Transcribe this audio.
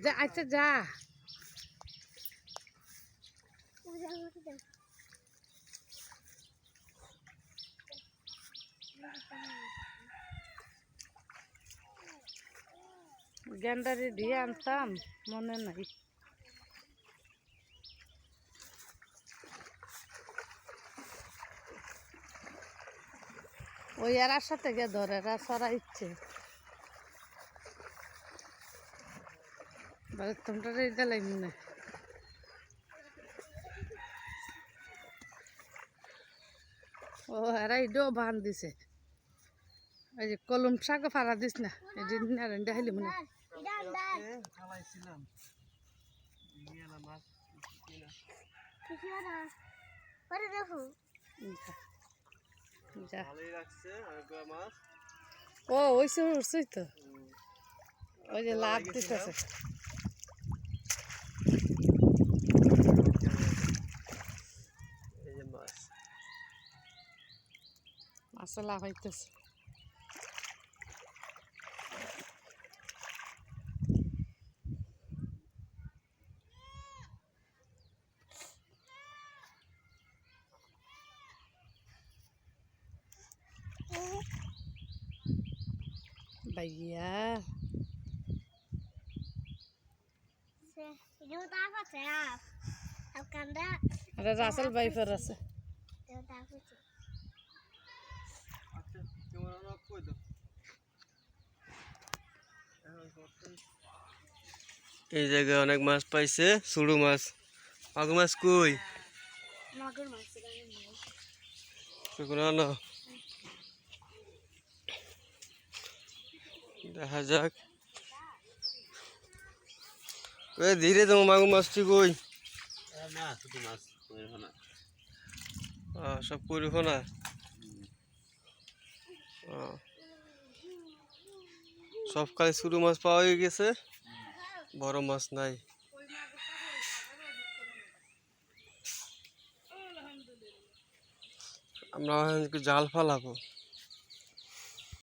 যা আচ্ছা যা গেন্ডারি দিয়ে আনতাম মনে নাই ওই এরার সাথে গে ধরে এরা সরা ইচ্ছে তোমরা দিলাই মনে ও এরা ইডও বান দিছে ওই যে কলম শাক ফাড়া দিস না এটা হইলি মনে ও ওই উঠছই তো ওই যে লাভ দিতেছে মাছে লাভ হইতেছে ভাইয়া রাসেল বাইফার আছে এই জায়গায় অনেক মাছ পাইছে সুড়ু মাছ মাগুর মাছ কই দেখা যাক ধীরে যাবো মাগুর মাছটি কই সব পরিফোনা সব কালে সুড়ু মাছ পাওয়া গেছে বড় মাছ নাই আমরা জাল ফালাবো